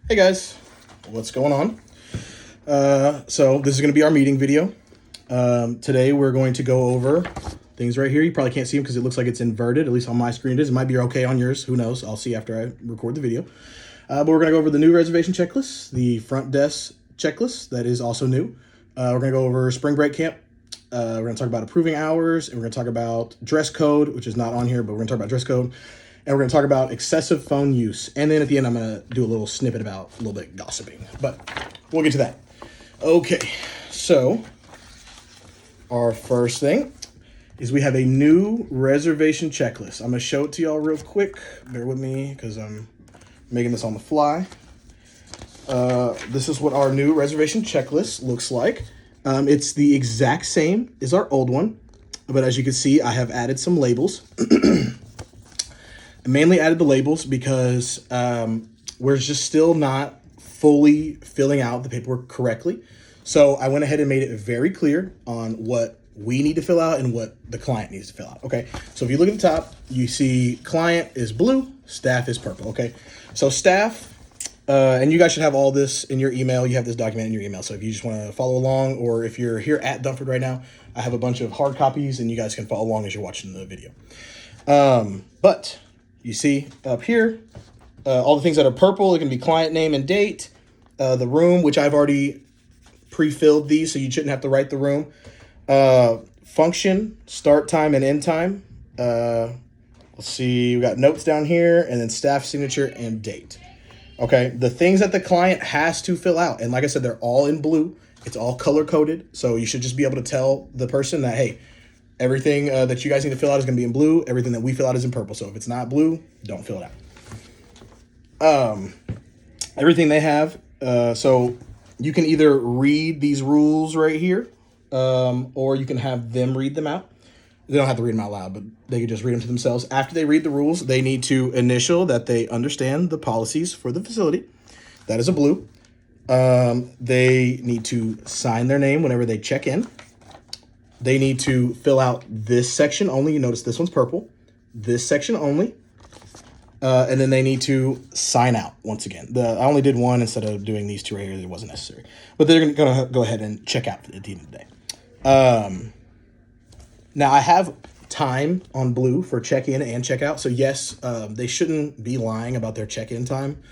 Hey guys, what's going on? So this is going to be our meeting video. Today we're going to go over things right here. You probably can't see them because it looks like it's inverted. At least on my screen it is. It might be okay on yours. Who knows? I'll see after I record the video. But we're going to go over the new reservation checklist, the front desk checklist that is also new. We're going to go over spring break camp. We're going to talk about approving hours, and we're going to talk about dress code, which is not on here, but we're going to talk about dress code. And we're going to talk about excessive phone use. And then at the end, I'm going to do a little snippet about a little bit gossiping. But we'll get to that. Okay, so our first thing is we have a new reservation checklist. I'm going to show it to y'all real quick. Bear with me because I'm making this on the fly. This is what our new reservation checklist looks like. It's the exact same as our old one. But as you can see, I have added some labels. I mainly added the labels because we're just still not fully filling out the paperwork correctly. So I went ahead and made it very clear on what we need to fill out and what the client needs to fill out. Okay, so if you look at the top, you see client is blue, staff is purple. Okay, so staff, and you guys should have all this in your email. You have this document in your email. So if you just want to follow along, or if you're here at Dunford right now, I have a bunch of hard copies and you guys can follow along as you're watching the video. But you see up here, all the things that are purple, it can be client name and date, the room, which I've already pre-filled these, so you shouldn't have to write the room. Function, start time and end time. Let's see, we got notes down here, and then staff signature and date. Okay, the things that the client has to fill out, and like I said, they're all in blue. It's all color-coded, so you should just be able to tell the person that, hey, everything that you guys need to fill out is going to be in blue. Everything that we fill out is in purple. So if it's not blue, don't fill it out. Everything they have. So you can either read these rules right here, or you can have them read them out. They don't have to read them out loud, but they can just read them to themselves. After they read the rules, they need to initial that they understand the policies for the facility. That is a blue. They need to sign their name whenever they check in. They need to fill out this section only. You notice this one's purple. This section only. And then they need to sign out once again. I only did one instead of doing these two right here. It wasn't necessary. But they're going to go ahead and check out at the end of the day. Now, I have time on blue for check-in and check-out. So, yes, they shouldn't be lying about their check-in time.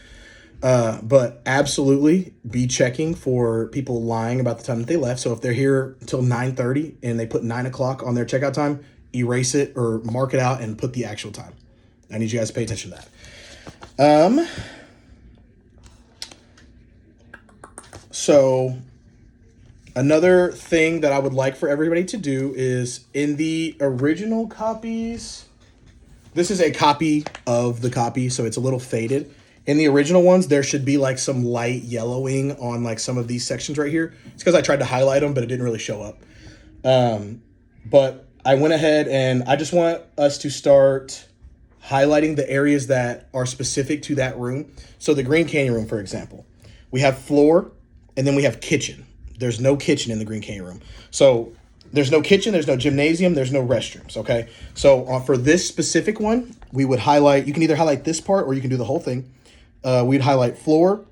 But absolutely be checking for people lying about the time that they left. So if they're here until 9:30 and they put 9 o'clock on their checkout time, erase it or mark it out and put the actual time. I need you guys to pay attention to that. So another thing that I would like for everybody to do is in the original copies, this is a copy of the copy, so it's a little faded. In the original ones, there should be like some light yellowing on like some of these sections right here. It's because I tried to highlight them, but it didn't really show up. But I went ahead and I just want us to start highlighting the areas that are specific to that room. So the Green Canyon room, for example, we have floor and then we have kitchen. There's no kitchen in the Green Canyon room. So there's no kitchen, there's no gymnasium, there's no restrooms, okay? So for this specific one, we would highlight, you can either highlight this part or you can do the whole thing. We'd highlight floor,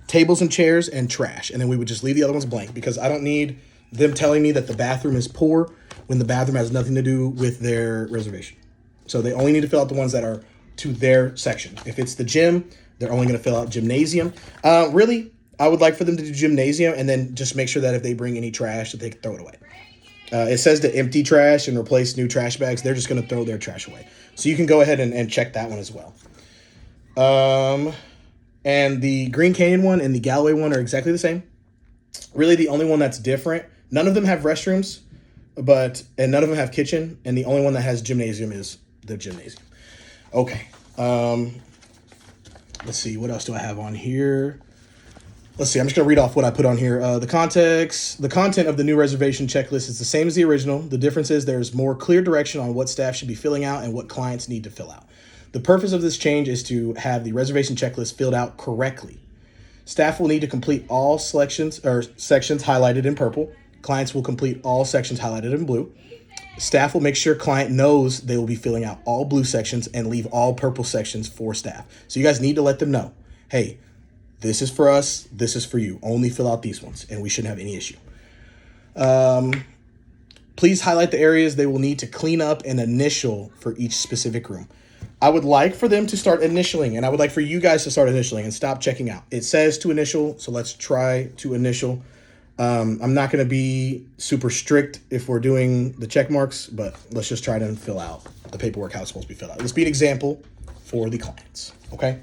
tables and chairs, and trash. And then we would just leave the other ones blank because I don't need them telling me that the bathroom is poor when the bathroom has nothing to do with their reservation. So they only need to fill out the ones that are to their section. If it's the gym, they're only going to fill out gymnasium. Really, I would like for them to do gymnasium and then just make sure that if they bring any trash, that they can throw it away. It says to empty trash and replace new trash bags. They're just going to throw their trash away. So you can go ahead and check that one as well. And the Green Canyon one and the Galloway one are exactly the same. Really, the only one that's different, none of them have restrooms, and none of them have kitchen, and the only one that has gymnasium is the gymnasium. Okay. Let's see, what else do I have on here? Let's see, I'm just going to read off what I put on here. The content of the new reservation checklist is the same as the original. The difference is there's more clear direction on what staff should be filling out and what clients need to fill out. The purpose of this change is to have the reservation checklist filled out correctly. Staff will need to complete all sections highlighted in purple. Clients will complete all sections highlighted in blue. Staff will make sure client knows they will be filling out all blue sections and leave all purple sections for staff. So you guys need to let them know, hey, this is for us, this is for you. Only fill out these ones, and we shouldn't have any issue. Please highlight the areas they will need to clean up and initial for each specific room. I would like for them to start initialing, and I would like for you guys to start initialing and stop checking out. It says to initial, so let's try to initial. I'm not going to be super strict if we're doing the check marks, but let's just try to fill out the paperwork how it's supposed to be filled out. Let's be an example for the clients, okay?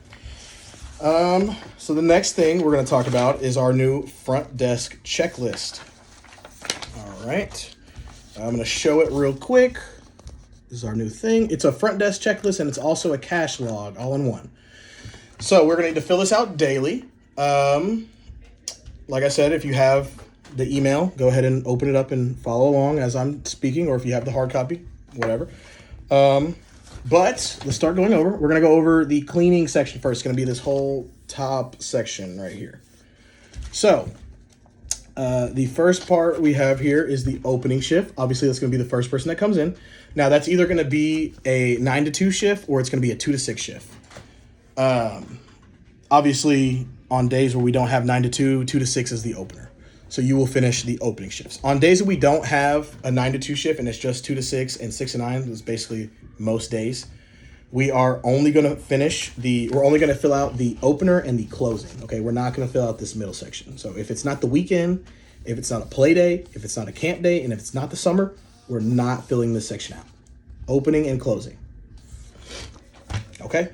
So the next thing we're going to talk about is our new front desk checklist. All right. I'm going to show it real quick. This is our new thing. It's a front desk checklist, and it's also a cash log all in one. So we're going to need to fill this out daily. Like I said, if you have the email, go ahead and open it up and follow along as I'm speaking, or if you have the hard copy, whatever. But let's start going over. We're going to go over the cleaning section first. It's going to be this whole top section right here. So the first part we have here is the opening shift. Obviously, that's going to be the first person that comes in. Now, that's either going to be a 9 to 2 shift or it's going to be a 2 to 6 shift. Obviously, on days where we don't have 9 to 2, 2 to 6 is the opener. So you will finish the opening shifts. On days that we don't have a 9 to 2 shift and it's just 2 to 6 and 6 to 9, is basically most days, we are only going to we're only going to fill out the opener and the closing. Okay, we're not going to fill out this middle section. So if it's not the weekend, if it's not a play day, if it's not a camp day, and if it's not the summer, we're not filling this section out. Opening and closing. Okay.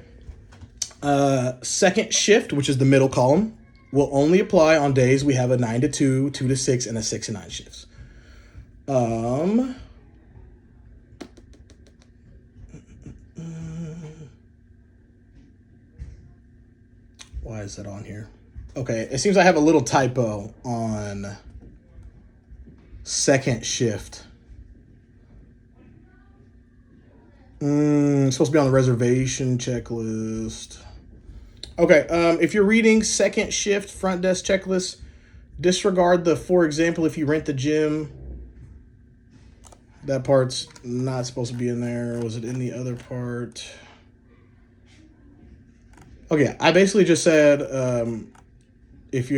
Second shift, which is the middle column, will only apply on days we have a 9 to 2, 2 to 6, and a 6 to 9 shifts. Why is that on here? Okay, it seems I have a little typo on second shift. It's supposed to be on the reservation checklist. Okay, if you're reading second shift front desk checklist, disregard the, for example, if you rent the gym, that part's not supposed to be in there. Was it in the other part? Okay, I basically just said it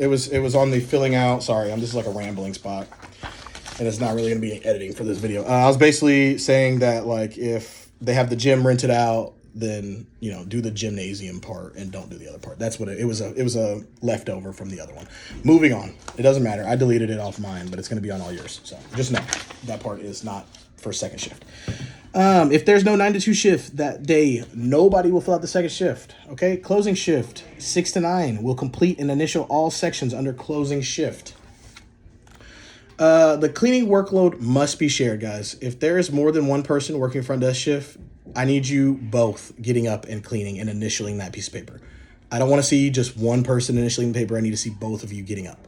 was on the filling out. Sorry, this is like a rambling spot, and it's not really going to be editing for this video. I was basically saying that, like, if they have the gym rented out, then, you know, do the gymnasium part and don't do the other part. That's what it was a leftover from the other one. Moving on. It doesn't matter. I deleted it off mine, but it's going to be on all yours. So just know that part is not for second shift. If there's no 9 to 2 shift that day, nobody will fill out the second shift. Okay. Closing shift 6 to 9 will complete and initial all sections under closing shift. The cleaning workload must be shared, guys. If there is more than one person working front desk shift, I need you both getting up and cleaning and initialing that piece of paper. I don't want to see just one person initialing the paper. I need to see both of you getting up.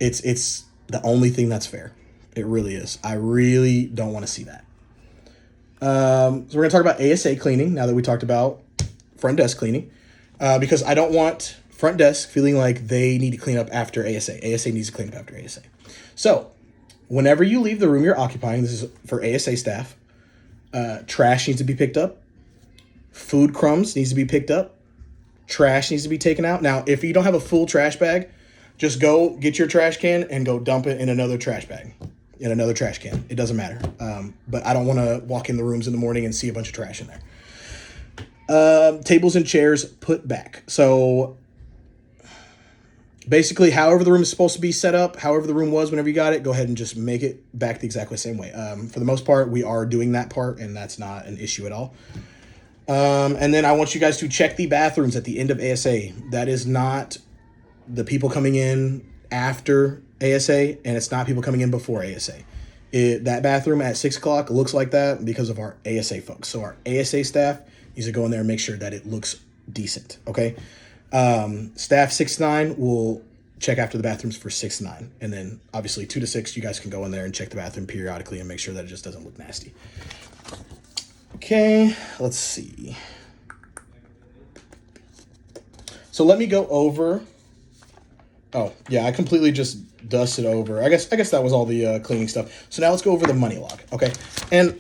It's the only thing that's fair. It really is. I really don't want to see that. So we're going to talk about ASA cleaning now that we talked about front desk cleaning, because I don't want front desk feeling like they need to clean up after ASA. ASA needs to clean up after ASA. So whenever you leave the room you're occupying, this is for ASA staff, trash needs to be picked up. Food crumbs needs to be picked up. Trash needs to be taken out. Now, if you don't have a full trash bag, just go get your trash can and go dump it in another trash bag, in another trash can. It doesn't matter. But I don't want to walk in the rooms in the morning and see a bunch of trash in there. Tables and chairs put back. So basically, however the room is supposed to be set up, however the room was whenever you got it, go ahead and just make it back the exactly same way. For the most part, we are doing that part, and that's not an issue at all. And then I want you guys to check the bathrooms at the end of ASA. That is not the people coming in after ASA, and it's not people coming in before ASA. That bathroom at 6 o'clock looks like that because of our ASA folks. So our ASA staff needs to go in there and make sure that it looks decent, okay? Staff 6 to 9 will check after the bathrooms for 6 to 9. And then obviously 2 to 6, you guys can go in there and check the bathroom periodically and make sure that it just doesn't look nasty. Okay, let's see. So let me go over. Oh, yeah, I completely just dusted over. I guess that was all the cleaning stuff. So now let's go over the money log, okay? And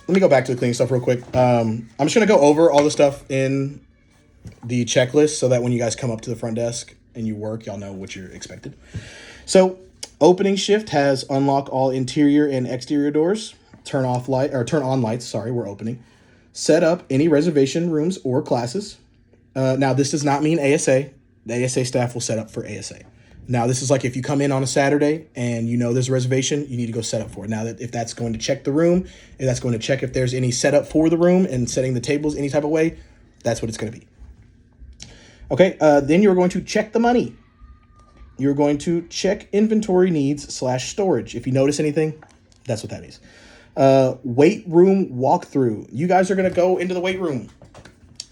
let me go back to the cleaning stuff real quick. I'm just going to go over all the stuff in the checklist so that when you guys come up to the front desk and you work, y'all know what you're expected. So opening shift has unlock all interior and exterior doors, turn on lights. Sorry, we're opening. Set up any reservation rooms or classes. Now, this does not mean ASA. The ASA staff will set up for ASA. Now, this is like if you come in on a Saturday and you know there's a reservation, you need to go set up for it. Now, that if that's going to check the room, if that's going to check if there's any setup for the room and setting the tables any type of way, that's what it's going to be. Okay, then you're going to check the money. You're going to check inventory needs / storage. If you notice anything, that's what that is. Weight room walkthrough. You guys are going to go into the weight room.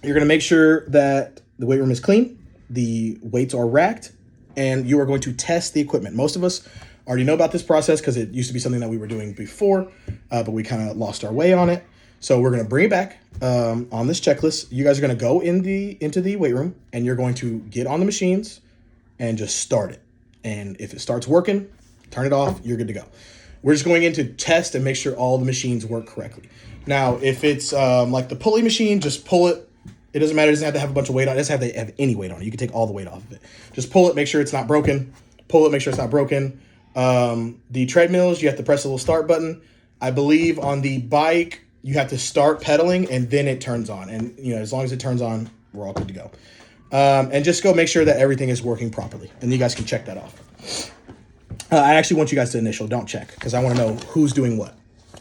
You're going to make sure that the weight room is clean, the weights are racked, and you are going to test the equipment. Most of us already know about this process because it used to be something that we were doing before, but we kind of lost our way on it. So we're going to bring it back on this checklist. You guys are going to go into the weight room, and you're going to get on the machines and just start it. And if it starts working, turn it off, you're good to go. We're just going in to test and make sure all the machines work correctly. Now, if it's like the pulley machine, just pull it. It doesn't matter. It doesn't have to have a bunch of weight on it. It doesn't have to have any weight on it. You can take all the weight off of it. Just pull it, make sure it's not broken. Pull it, make sure it's not broken. The treadmills, you have to press the little start button. I believe on the bike, you have to start pedaling and then it turns on. And, as long as it turns on, we're all good to go. And just go make sure that everything is working properly. And you guys can check that off. I actually want you guys to initial. Don't check because I want to know who's doing what.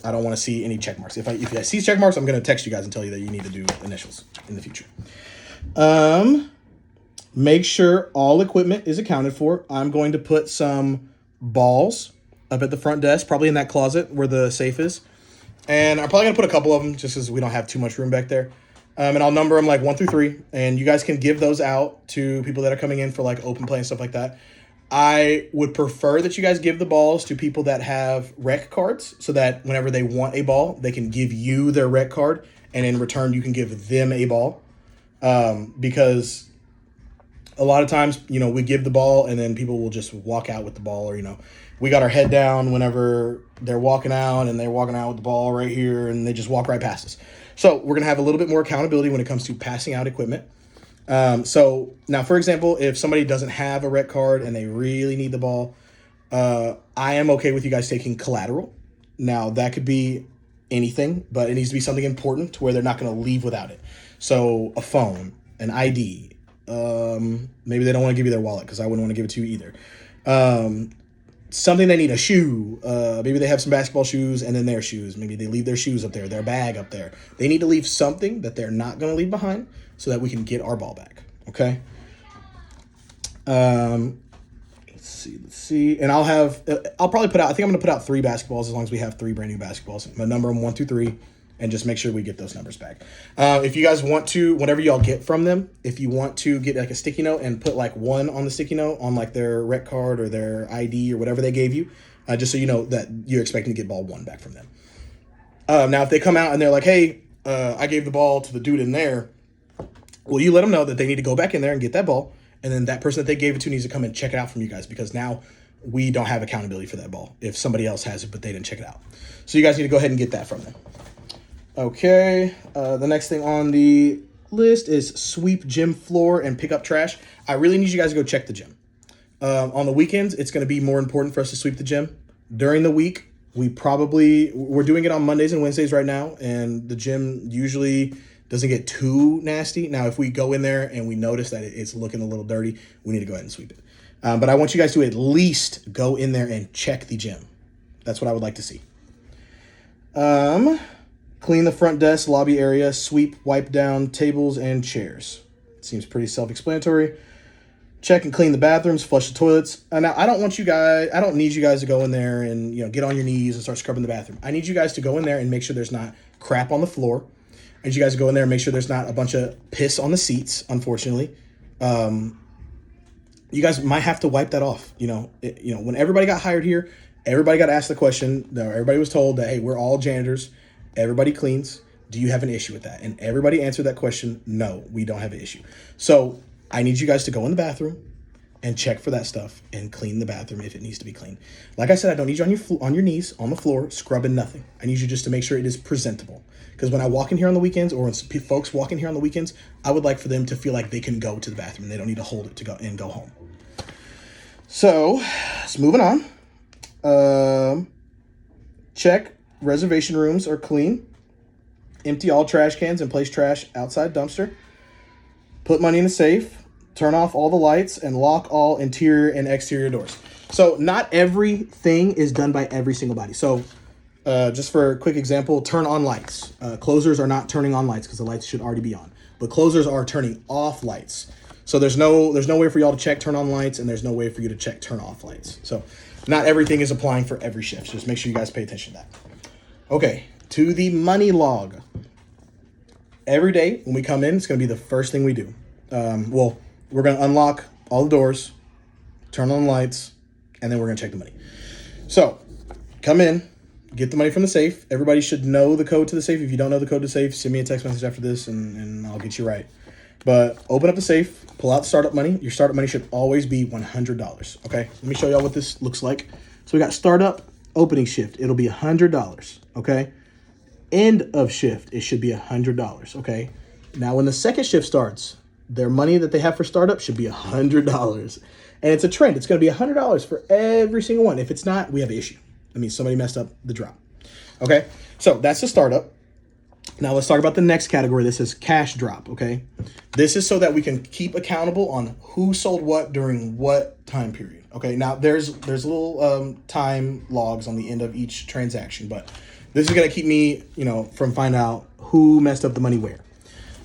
I don't want to see any check marks. If I see check marks, I'm going to text you guys and tell you that you need to do initials in the future. Make sure all equipment is accounted for. I'm going to put some balls up at the front desk, probably in that closet where the safe is. And I'm probably going to put a couple of them just because we don't have too much room back there. And I'll number them like 1 through 3. And you guys can give those out to people that are coming in for like open play and stuff like that. I would prefer that you guys give the balls to people that have rec cards so that whenever they want a ball, they can give you their rec card. And in return, you can give them a ball. Because a lot of times, we give the ball and then people will just walk out with the ball or, we got our head down whenever they're walking out and they're walking out with the ball right here and they just walk right past us. So we're going to have a little bit more accountability when it comes to passing out equipment. So now, for example, if somebody doesn't have a rec card and they really need the ball, I am okay with you guys taking collateral. Now that could be anything, but it needs to be something important to where they're not going to leave without it. So a phone, an ID, maybe they don't want to give you their wallet because I wouldn't want to give it to you either. Something they need, a shoe. Maybe they have some basketball shoes and then their shoes. Maybe they leave their shoes up there, their bag up there. They need to leave something that they're not going to leave behind so that we can get our ball back. Okay. Let's see. And I'll probably put out, I think I'm going to put out 3 basketballs as long as we have 3 brand new basketballs. I'm going to number them 1 through 3 and just make sure we get those numbers back. If you guys want to, whatever y'all get from them, if you want to get like a sticky note and put like 1 on the sticky note on like their rec card or their ID or whatever they gave you, just so you know that you're expecting to get ball 1 back from them. Now, if they come out and they're like, hey, I gave the ball to the dude in there, well, you let them know that they need to go back in there and get that ball. And then that person that they gave it to needs to come and check it out from you guys because now we don't have accountability for that ball if somebody else has it, but they didn't check it out. So you guys need to go ahead and get that from them. Okay, the next thing on the list is sweep gym floor and pick up trash. I really need you guys to go check the gym. On the weekends, it's going to be more important for us to sweep the gym. During the week, we're doing it on Mondays and Wednesdays right now, and the gym usually doesn't get too nasty. Now, if we go in there and we notice that it's looking a little dirty, we need to go ahead and sweep it. But I want you guys to at least go in there and check the gym. That's what I would like to see. Clean the front desk, lobby area, sweep, wipe down tables and chairs. Seems pretty self-explanatory. Check and clean the bathrooms, flush the toilets. Now, I don't need you guys to go in there and get on your knees and start scrubbing the bathroom. I need you guys to go in there and make sure there's not crap on the floor. I need you guys to go in there and make sure there's not a bunch of piss on the seats, unfortunately. You guys might have to wipe that off. When everybody got hired here, everybody got asked the question. Everybody was told that, hey, we're all janitors. Everybody cleans. Do you have an issue with that? And everybody answered that question. No, we don't have an issue. So I need you guys to go in the bathroom, and check for that stuff and clean the bathroom if it needs to be cleaned. Like I said, I don't need you on your knees on the floor scrubbing nothing. I need you just to make sure it is presentable. Because when I walk in here on the weekends, or when folks walk in here on the weekends, I would like for them to feel like they can go to the bathroom. They don't need to hold it to go and go home. So, let's moving on. Check reservation rooms are clean. Empty all trash cans and place trash outside dumpster. Put money in the safe. Turn off all the lights and lock all interior and exterior doors. So not everything is done by every single body. So just for a quick example, turn on lights. Closers are not turning on lights because the lights should already be on. But closers are turning off lights. So there's no way for y'all to check turn on lights, and there's no way for you to check turn off lights. So not everything is applying for every shift. Just make sure you guys pay attention to that. Okay, to the money log. Every day when we come in, it's going to be the first thing we do. We're going to unlock all the doors, turn on the lights, and then we're going to check the money. So come in, get the money from the safe. Everybody should know the code to the safe. If you don't know the code to the safe, send me a text message after this and I'll get you right. But open up the safe, pull out the startup money. Your startup money should always be $100, okay? Let me show y'all what this looks like. So we got startup, opening shift. It'll be $100, okay? End of shift, it should be $100, okay? Now when the second shift starts, their money that they have for startup should be $100. And it's a trend. It's going to be $100 for every single one. If it's not, we have an issue. I mean, somebody messed up the drop. Okay, so that's the startup. Now let's talk about the next category. This is cash drop, okay? This is so that we can keep accountable on who sold what during what time period, okay? Now there's little time logs on the end of each transaction, but this is going to keep me, from finding out who messed up the money where.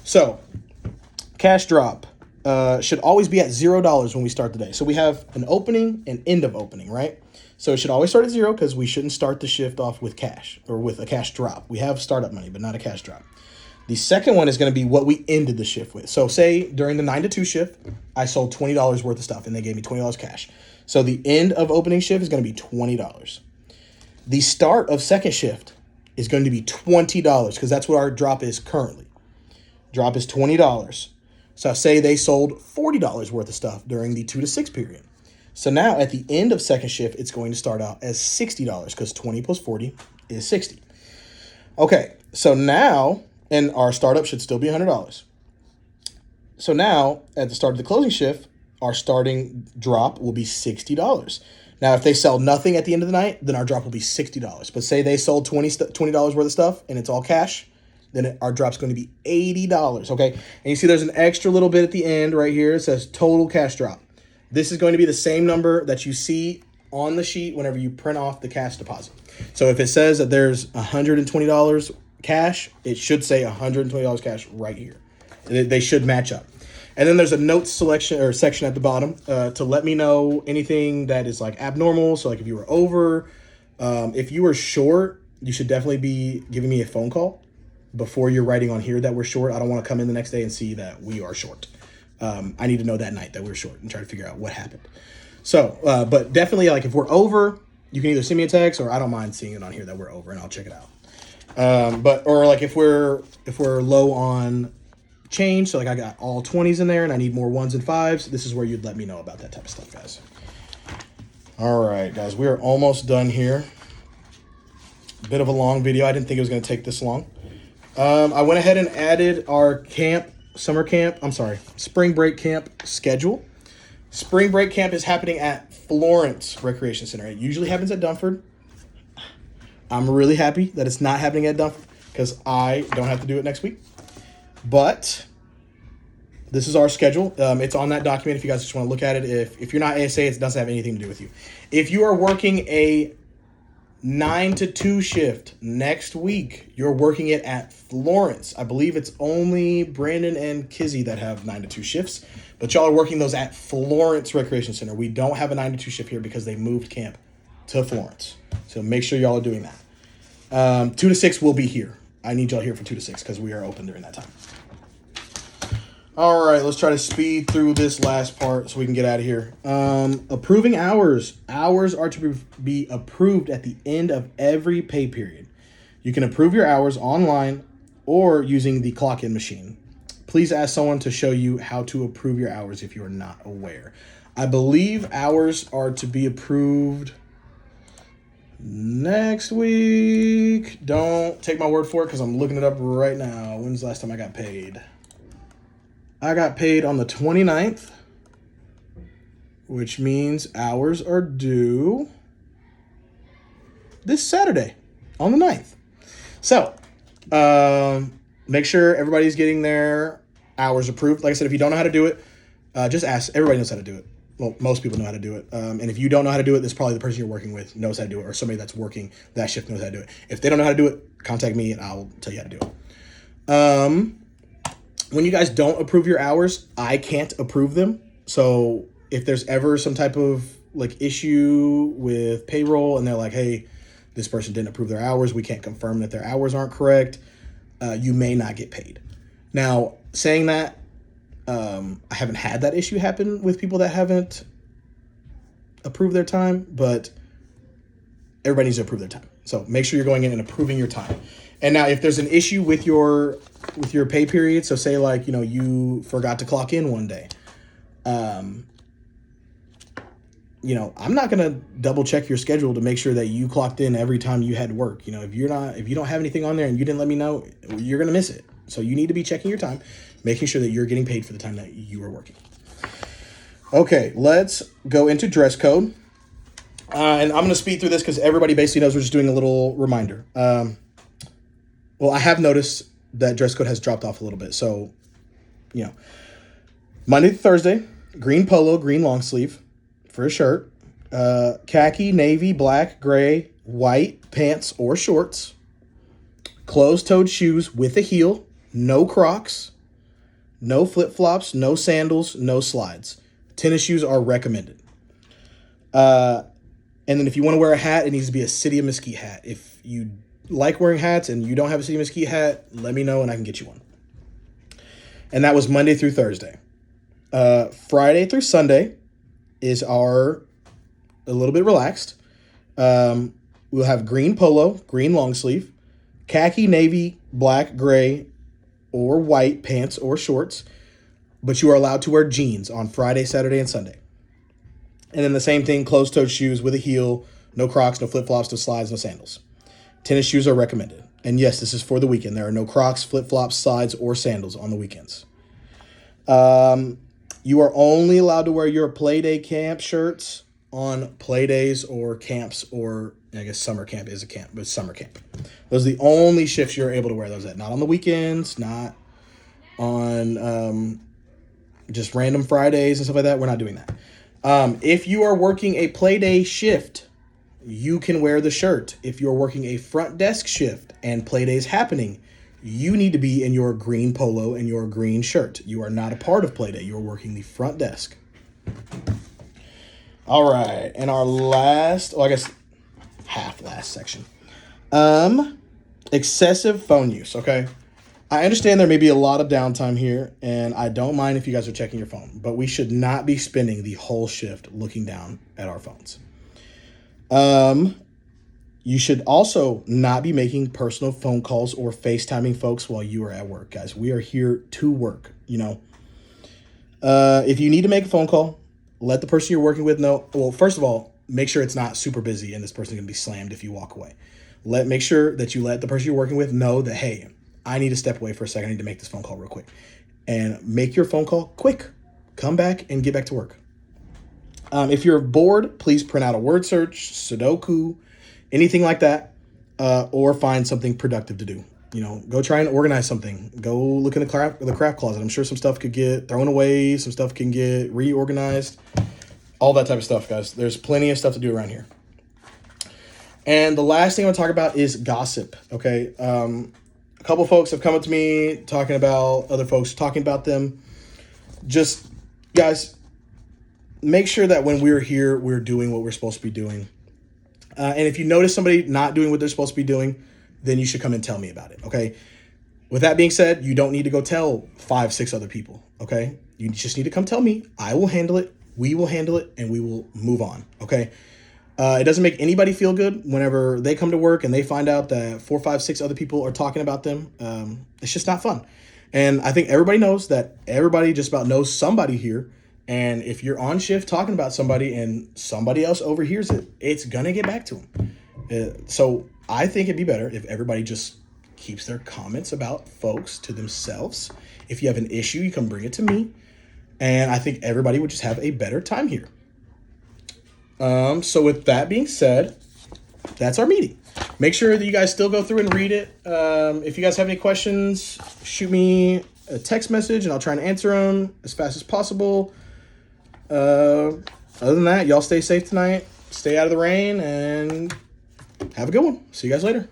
So cash drop should always be at $0 when we start the day. So we have an opening and end of opening, right? So it should always start at 0 because we shouldn't start the shift off with cash or with a cash drop. We have startup money, but not a cash drop. The second one is going to be what we ended the shift with. So say during the 9 to 2 shift, I sold $20 worth of stuff and they gave me $20 cash. So the end of opening shift is going to be $20. The start of second shift is going to be $20 because that's what our drop is currently. Drop is $20. So say they sold $40 worth of stuff during the 2 to 6 period. So now at the end of second shift, it's going to start out as $60 because 20 plus 40 is 60. Okay, so now, and our startup should still be $100. So now at the start of the closing shift, our starting drop will be $60. Now, if they sell nothing at the end of the night, then our drop will be $60. But say they sold $20 worth of stuff and it's all cash, then our drop's going to be $80, okay? And you see there's an extra little bit at the end right here. It says total cash drop. This is going to be the same number that you see on the sheet whenever you print off the cash deposit. So if it says that there's $120 cash, it should say $120 cash right here. They should match up. And then there's a notes selection or section at the bottom to let me know anything that is like abnormal. So like if you were over, if you were short, you should definitely be giving me a phone call before you're writing on here that we're short. I don't want to come in the next day and see that we are short. I need to know that night that we're short and try to figure out what happened. So, but definitely like if we're over, you can either send me a text or I don't mind seeing it on here that we're over and I'll check it out. Or like if we're low on change, so like I got all 20s in there and I need more 1s and 5s, this is where you'd let me know about that type of stuff, guys. All right, guys, we are almost done here. Bit of a long video. I didn't think it was going to take this long. I went ahead and added our spring break camp schedule. Spring break camp is happening at Florence Recreation Center. It usually happens at Dunford. I'm really happy that it's not happening at Dunford because I don't have to do it next week. But this is our schedule. It's on that document if you guys just want to look at it. If you're not ASA, it doesn't have anything to do with you. If you are working a 9 to 2 shift next week, you're working it at Florence. I believe it's only Brandon and Kizzy that have 9 to 2 shifts, but y'all are working those at Florence Recreation Center. We don't have a 9 to 2 shift here because they moved camp to Florence. So make sure y'all are doing that. 2 to 6 will be here. I need y'all here for 2 to 6 because we are open during that time. All right, let's try to speed through this last part so we can get out of here. Approving hours. Hours are to be approved at the end of every pay period. You can approve your hours online or using the clock-in machine. Please ask someone to show you how to approve your hours if you are not aware. I believe hours are to be approved next week. Don't take my word for it because I'm looking it up right now. When's the last time I got paid? I got paid on the 29th, which means hours are due this Saturday on the 9th. So, make sure everybody's getting their hours approved. Like I said, if you don't know how to do it, just ask. Everybody knows how to do it. Well, most people know how to do it. And if you don't know how to do it, this probably the person you're working with knows how to do it, or somebody that's working that shift knows how to do it. If they don't know how to do it, contact me and I'll tell you how to do it. When you guys don't approve your hours, I can't approve them. So if there's ever some type of like issue with payroll and they're like, hey, this person didn't approve their hours, we can't confirm that their hours aren't correct, you may not get paid. Now, saying that, I haven't had that issue happen with people that haven't approved their time, but everybody needs to approve their time. So make sure you're going in and approving your time. And now if there's an issue with your pay period, so say like, you forgot to clock in one day, I'm not going to double check your schedule to make sure that you clocked in every time you had work. If you don't have anything on there and you didn't let me know, you're going to miss it. So you need to be checking your time, making sure that you're getting paid for the time that you are working. Okay, let's go into dress code. And I'm going to speed through this because everybody basically knows. We're just doing a little reminder. Well, I have noticed that dress code has dropped off a little bit. So, Monday to Thursday, green polo, green long sleeve for a shirt, khaki, navy, black, gray, white pants or shorts, closed-toed shoes with a heel, no Crocs, no flip-flops, no sandals, no slides. Tennis shoes are recommended. And then if you want to wear a hat, it needs to be a City of Mesquite hat. If you like wearing hats and you don't have a City of Mesquite hat, let me know and I can get you one. And that was Monday through Thursday. Friday through Sunday is a little bit relaxed. We'll have green polo, green long sleeve, khaki, navy, black, gray, or white pants or shorts, but you are allowed to wear jeans on Friday, Saturday, and Sunday. And then the same thing, closed-toed shoes with a heel, no Crocs, no flip-flops, no slides, no sandals. Tennis shoes are recommended. And yes, this is for the weekend. There are no Crocs, flip-flops, slides, or sandals on the weekends. You are only allowed to wear your Playday camp shirts on play days or camps, or I guess summer camp is a camp, but summer camp. Those are the only shifts you're able to wear those at. Not on the weekends, not on just random Fridays and stuff like that. We're not doing that. If you are working a Playday shift, you can wear the shirt. If you're working a front desk shift and Playday's happening, you need to be in your green polo and your green shirt. You are not a part of Playday. You are working the front desk. All right, and our last section. Excessive phone use, okay? I understand there may be a lot of downtime here, and I don't mind if you guys are checking your phone, but we should not be spending the whole shift looking down at our phones. You should also not be making personal phone calls or FaceTiming folks while you are at work, guys. We are here to work, If you need to make a phone call, let the person you're working with know. Well, first of all, make sure it's not super busy and this person's going to be slammed if you walk away. Make sure that you let the person you're working with know that, hey, I need to step away for a second. I need to make this phone call real quick. And make your phone call quick. Come back and get back to work. If you're bored, please print out a word search, Sudoku, anything like that, or find something productive to do. Go try and organize something. Go look in the craft closet. I'm sure some stuff could get thrown away. Some stuff can get reorganized. All that type of stuff, guys. There's plenty of stuff to do around here. And the last thing I want to talk about is gossip, okay? A couple folks have come up to me talking about other folks talking about them. Just, guys, make sure that when we're here, we're doing what we're supposed to be doing. And if you notice somebody not doing what they're supposed to be doing, then you should come and tell me about it, okay? With that being said, you don't need to go tell 5, 6 other people, okay? You just need to come tell me. I will handle it. We will handle it, and we will move on, okay? It doesn't make anybody feel good whenever they come to work and they find out that 4, 5, 6 other people are talking about them. It's just not fun. And I think everybody knows that everybody just about knows somebody here, And if you're on shift talking about somebody and somebody else overhears it, it's going to get back to them. So I think it'd be better if everybody just keeps their comments about folks to themselves. If you have an issue, you can bring it to me. And I think everybody would just have a better time here. So with that being said, that's our meeting. Make sure that you guys still go through and read it. If you guys have any questions, shoot me a text message and I'll try and answer them as fast as possible. Other than that, y'all stay safe tonight. Stay out of the rain and have a good one. See you guys later.